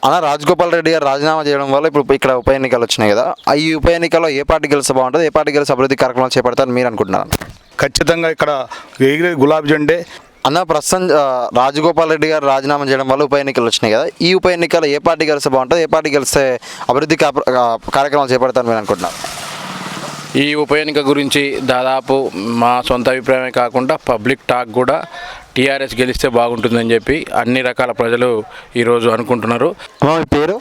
అన్న రాజగోపాల్ రెడ్డి గారు రాజీనామా చేయడం వల్ల ఇప్పుడు ఇక్కడ ఉప ఎన్నికలు వచ్చినాయి కదా, ఈ ఉప ఎన్నికల్లో ఏ పార్టీ గెలిస్తే బాగుంటుంది, ఏ పార్టీ గెలిచి అభివృద్ధి కార్యక్రమాలు చేపడతారని మీరు అనుకుంటున్నారు? ఖచ్చితంగా ఇక్కడ ఎగిరే గులాబీ జెండే. అన్న ప్రస్తుతం రాజగోపాల్ రెడ్డి గారు రాజీనామా చేయడం వల్ల ఉప ఎన్నికలు వచ్చినాయి కదా, ఈ ఉప ఎన్నికల్లో ఏ పార్టీ గెలిస్తే బాగుంటుంది, ఏ పార్టీ గెలిస్తే అభివృద్ధి కార్యక్రమాలు చేపడతారని మీరు అనుకుంటున్నారు? ఈ ఉప ఎన్నిక గురించి దాదాపు మా సొంత అభిప్రాయమే కాకుండా పబ్లిక్ టాక్ కూడా టీఆర్ఎస్ గెలిస్తే బాగుంటుందని చెప్పి అన్ని రకాల ప్రజలు ఈరోజు అనుకుంటున్నారు. అమ్మ మీ పేరు?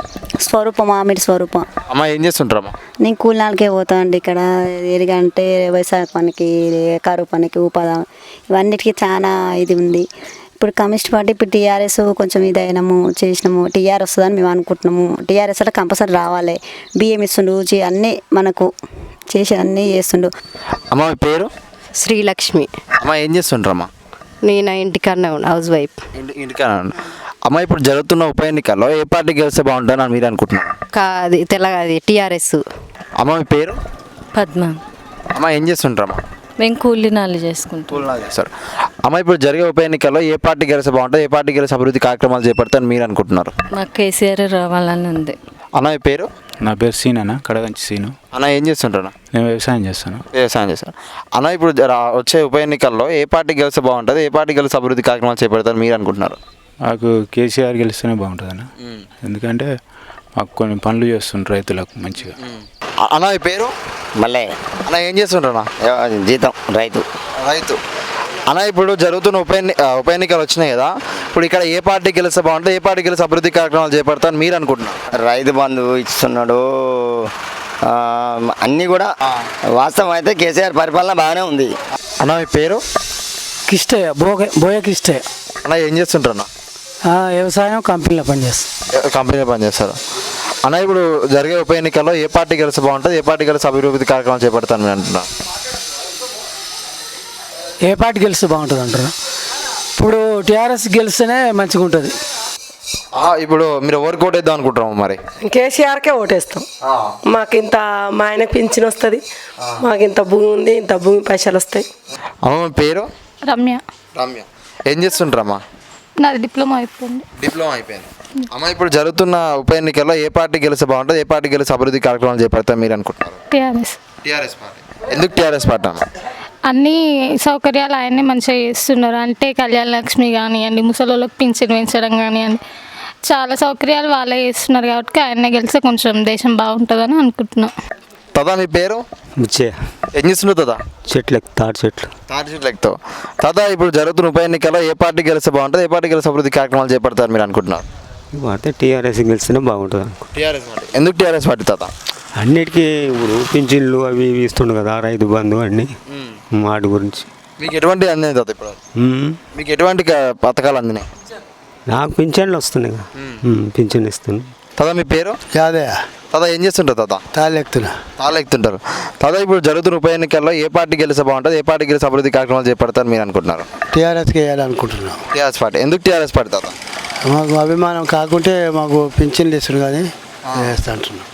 స్వరూపం, ఆమెడి స్వరూపం. అమ్మ ఏం చేస్తుంటారమ్మా? నేను కూలినాలకే పోతా అండి. ఇక్కడ ఎలాగంటే వ్యవసాయ పనికి, కరువు పనికి, ఉపాధి ఇవన్నిటికీ చాలా ఇది ఉంది. ఇప్పుడు కమ్యూనిస్ట్ పార్టీ ఇప్పుడు టీఆర్ఎస్ కొంచెం ఇదైనాము చేసినాము, టీఆర్ వస్తుందని మేము అనుకుంటున్నాము. టీఆర్ఎస్ అంటే కంపల్సరీ రావాలి. బియ్యం ఇస్తుండు, అన్నీ మనకు చేసి అన్నీ చేస్తుండు. అమ్మ మీ పేరు? శ్రీలక్ష్మి. అమ్మ ఏం చేస్తుంటారమ్మా? నేను ఇంటికన్నా హౌస్ వైఫ్. ఇంటికన్నా. అమ్మ ఇప్పుడు జరుగుతున్న ఉప ఎన్నికల్లో ఏ పార్టీ గెలిస్తే బాగుంటుందని మీరు అనుకుంటున్నారు? అది తెల్లది టీఆర్ఎస్. అమ్మ మీ పేరు? పద్మ. అమ్మ ఏం చేస్తుంటారమ్మా? మేము కూలీనాలు చేసుకుంటాం. కూలినాలు చేస్తారు. అమ్మ ఇప్పుడు జరిగే ఉప ఎన్నికల్లో ఏ పార్టీ గెలిస్తే బాగుంటుంది, ఏ పార్టీ గెలిచి అభివృద్ధి కార్యక్రమాలు చేపడతారని మీరు అనుకుంటున్నారు? మాకు కేసీఆర్ రావాలని ఉంది. అన్న మీ పేరు? నా పేరు సీన్ అన్న, కడగంచి సీను. అన్న ఏం చేస్తుంటారు? నేను వ్యవసాయం చేస్తాను. వ్యవసాయం చేస్తాను. అన్న ఇప్పుడు వచ్చే ఉప ఎన్నికల్లో ఏ పార్టీ గెలిస్తే బాగుంటుంది, ఏ పార్టీ గెలిచి అభివృద్ధి కార్యక్రమాలు చేపడతారని మీరు అనుకుంటున్నారు? నాకు కేసీఆర్ గెలిస్తేనే బాగుంటుంది అన్న. ఎందుకంటే మాకు కొన్ని పనులు చేస్తుంటారు రైతులకు మంచిగా. అన్న మీ పేరు? మళ్ళీ అన్న ఏం చేస్తుంటారా? జీతం రైతు. అన్న ఇప్పుడు జరుగుతున్న ఉప ఎన్నికలు వచ్చినాయి కదా, ఇప్పుడు ఇక్కడ ఏ పార్టీ గెలిస్తే బాగుంటుంది, ఏ పార్టీ గెలిచి అభివృద్ధి కార్యక్రమాలు చేపడతారని మీరు అనుకుంటున్నారు? రైతు బంధు ఇస్తున్నాడు, అన్నీ కూడా వాస్తవం అయితే కేసీఆర్ పరిపాలన బాగానే ఉంది. అన్న మీ పేరు? కిష్టయ్య, బోయ కిష్టయ్య. అన్న ఏం చేస్తుంటారు? వ్యవసాయం కంపెనీలో పనిచేస్తాను. కంపెనీలో పనిచేస్తారు. అన్న ఇప్పుడు జరిగే ఉప ఎన్నికల్లో ఏ పార్టీ గెలిస్తే బాగుంటుంది, ఏ పార్టీ గెలిచి అభివృద్ధి కార్యక్రమాలు చేపడతాను మీరు అంటున్నారు? ఏ పార్టీ గెలిస్తే బాగుంటుంది అంటారు? ఇప్పుడు టీఆర్ఎస్ గెలిస్తేనే మంచిగా ఉంటుంది. ఇప్పుడు మీరు ఎవరికి ఓటేద్దాం అనుకుంటున్నాము? మరి కేసీఆర్కే ఓటేస్తాం. మాకు ఇంత మా ఆయన పింఛన్ వస్తుంది, మాకు ఇంత భూమి ఉంది, ఇంత భూమి పైసలు వస్తాయి. అమ్మ పేరు? రమ్య. రమ్య ఏం చేస్తుంటారమ్మా? నాది డిప్లొమా అయిపోయింది. డిప్లొమా అయిపోయింది. అమ్మ ఇప్పుడు జరుగుతున్న ఉప ఎన్నికల్లో ఏ పార్టీ గెలిస్తే బాగుంటుంది, ఏ పార్టీ గెలిచి అభివృద్ధి కార్యక్రమాలు చేపడతారు మీరు అనుకుంటున్నారు? టీఆర్ఎస్. TRS party. ఎందుకు టీఆర్ఎస్ పార్టీ అన్న? అన్ని సౌకర్యాలు ఆయన్ని మంచిగా చేస్తున్నారు. అంటే కళ్యాణ లక్ష్మి కానివ్వండి, ముసలోళ్ళకి పింఛన్ పెంచడం కానివ్వండి, చాలా సౌకర్యాలు వాళ్ళే చేస్తున్నారు కాబట్టి ఆయన్నే గెలిస్తే కొంచెం దేశం బాగుంటుందని అనుకుంటున్నాం. తదా మీ పేరు? ఏం చేస్తున్నావు తదా? తాటి చెట్లు ఎక్కుతావు. తదా ఇప్పుడు జరుగుతున్న ఉప ఎన్నికల్లో ఏ పార్టీ గెలిస్తే బాగుంటుంది, ఏ పార్టీ గెలిచి అభివృద్ధి కార్యక్రమాలు చేపడతారు మీరు అనుకుంటున్నారు? అయితే టీఆర్ఎస్ గెలిస్తేనే బాగుంటుంది. TRS party. ఎందుకు టీఆర్ఎస్ పార్టీ తదా? అన్నిటికీ ఇప్పుడు పింఛన్లు అవి ఇవి ఇస్తుండు కదా, రైతు బంధు అన్నీ వాటి గురించి. మీకు ఎటువంటి అందినాయి తాత? ఇప్పుడు మీకు ఎటువంటి పథకాలు అందినాయి? నాకు పింఛన్లు వస్తున్నాయి కదా, పింఛన్ ఇస్తుంది. తదా మీ పేరు? యాదయ్య. తదా ఏం చేస్తుంటారు తదా? తాళెక్కుతుంటారు. తదా ఇప్పుడు జరుగుతున్న ఉప ఎన్నికల్లో ఏ పార్టీ గెలిస్తే బాగుంటుంది, ఏ పార్టీ గెలిచి అభివృద్ధి కార్యక్రమాలు చేపడతారు మీరు అనుకుంటున్నారు? టీఆర్ఎస్కి వేయాలనుకుంటున్నాం. TRS party. ఎందుకు టీఆర్ఎస్ పార్టీ తాత? మాకు అభిమానం కాకుంటే మాకు పింఛన్లు ఇస్తుంది కానీ వేస్తా అంటున్నాం.